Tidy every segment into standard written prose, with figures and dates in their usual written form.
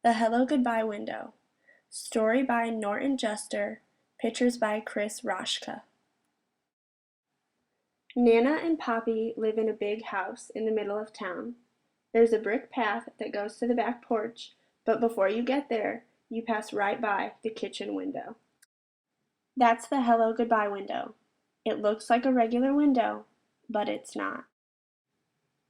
The Hello Goodbye Window. Story by Norton Juster. Pictures by Chris Roshka. Nana and Poppy live in a big house in the middle of town. There's a brick path that goes to the back porch, but before you get there, you pass right by the kitchen window. That's the Hello Goodbye window. It looks like a regular window, but it's not.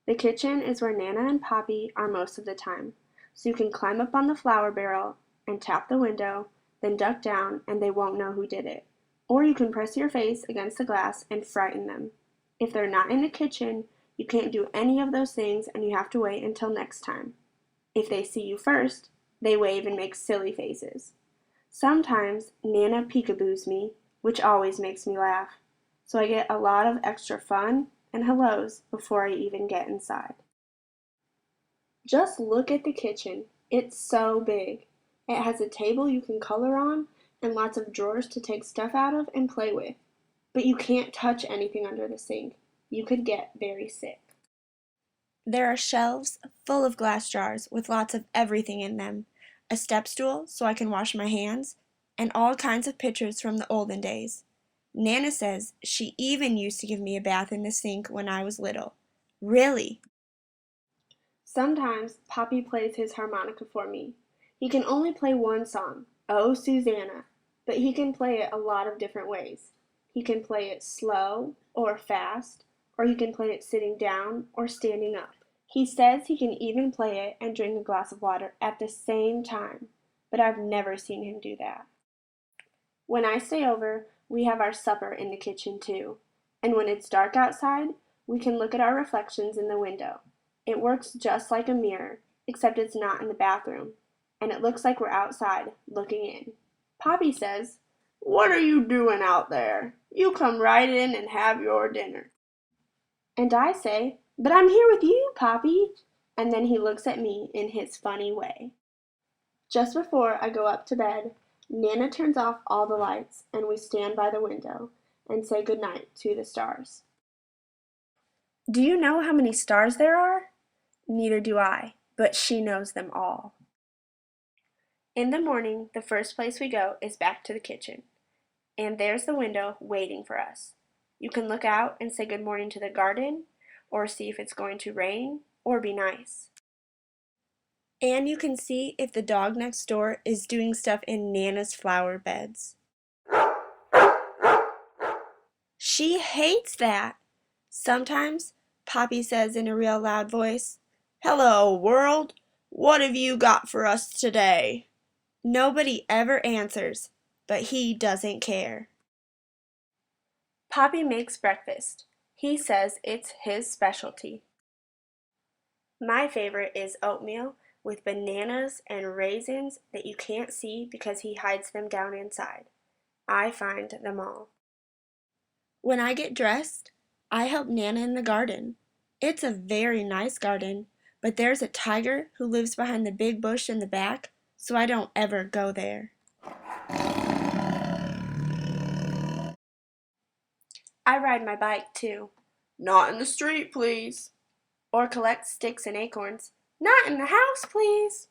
The kitchen is where Nana and Poppy are most of the time, so you can climb up on the flour barrel and tap the window, then duck down and they won't know who did it. Or you can press your face against the glass and frighten them. If they're not in the kitchen, you can't do any of those things and you have to wait until next time. If they see you first, they wave and make silly faces. Sometimes Nana peekaboos me, which always makes me laugh, so I get a lot of extra fun and hellos before I even get inside. Just look at the kitchen. It's so big. It has a table you can color on and lots of drawers to take stuff out of and play with. But you can't touch anything under the sink. You could get very sick. There are shelves full of glass jars with lots of everything in them, a step stool so I can wash my hands, and all kinds of pictures from the olden days. Nana says she even used to give me a bath in the sink when I was little. Really? Sometimes Poppy plays his harmonica for me. He can only play one song, Oh Susanna, but he can play it a lot of different ways. He can play it slow or fast, or he can play it sitting down or standing up. He says he can even play it and drink a glass of water at the same time, but I've never seen him do that. When I stay over, we have our supper in the kitchen too. And when it's dark outside, we can look at our reflections in the window. It works just like a mirror, except it's not in the bathroom, and it looks like we're outside looking in. Poppy says, "What are you doing out there? You come right in and have your dinner." And I say, "But I'm here with you, Poppy." And then he looks at me in his funny way. Just before I go up to bed, Nana turns off all the lights and we stand by the window and say goodnight to the stars. Do you know how many stars there are? Neither do I, but she knows them all. In the morning, the first place we go is back to the kitchen. And there's the window waiting for us. You can look out and say good morning to the garden, or see if it's going to rain, or be nice. And you can see if the dog next door is doing stuff in Nana's flower beds. She hates that. Sometimes Poppy says in a real loud voice, "Hello, world. What have you got for us today?" Nobody ever answers, but he doesn't care. Poppy makes breakfast. He says it's his specialty. My favorite is oatmeal with bananas and raisins that you can't see because he hides them down inside. I find them all. When I get dressed, I help Nana in the garden. It's a very nice garden, but there's a tiger who lives behind the big bush in the back, so I don't ever go there. I ride my bike too. "Not in the street, please." Or collect sticks and acorns. "Not in the house, please."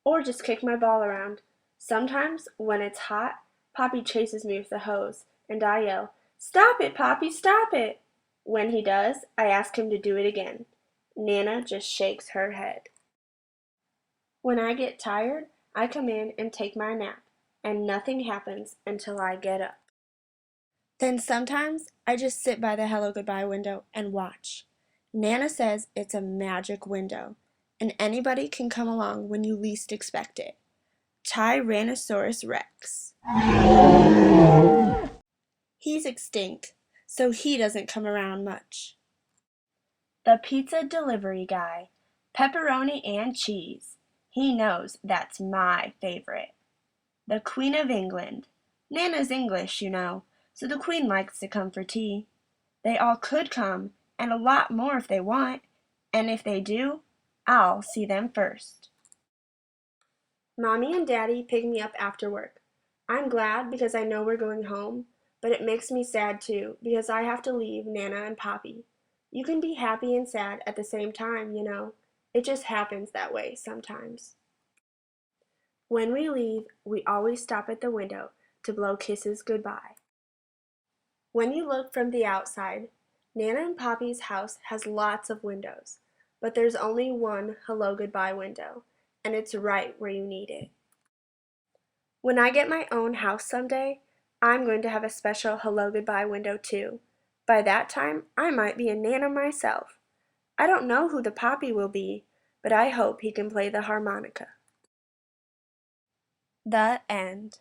Or just kick my ball around. Sometimes, when it's hot, Poppy chases me with the hose, and I yell, "Stop it, Poppy, stop it!" When he does, I ask him to do it again. Nana just shakes her head. When I get tired, I come in and take my nap, and nothing happens until I get up. Then sometimes I just sit by the Hello Goodbye window and watch. Nana says it's a magic window, and anybody can come along when you least expect it. Tyrannosaurus Rex. He's extinct, so he doesn't come around much. The pizza delivery guy. Pepperoni and cheese. He knows that's my favorite. The Queen of England. Nana's English, you know, so the Queen likes to come for tea. They all could come, and a lot more if they want, and if they do, I'll see them first. Mommy and Daddy pick me up after work. I'm glad because I know we're going home, but it makes me sad too because I have to leave Nana and Poppy. You can be happy and sad at the same time, you know. It just happens that way sometimes. When we leave, we always stop at the window to blow kisses goodbye. When you look from the outside, Nana and Poppy's house has lots of windows, but there's only one hello goodbye window, and it's right where you need it. When I get my own house someday, I'm going to have a special hello goodbye window too. By that time, I might be a Nana myself. I don't know who the Poppy will be, but I hope he can play the harmonica. The end.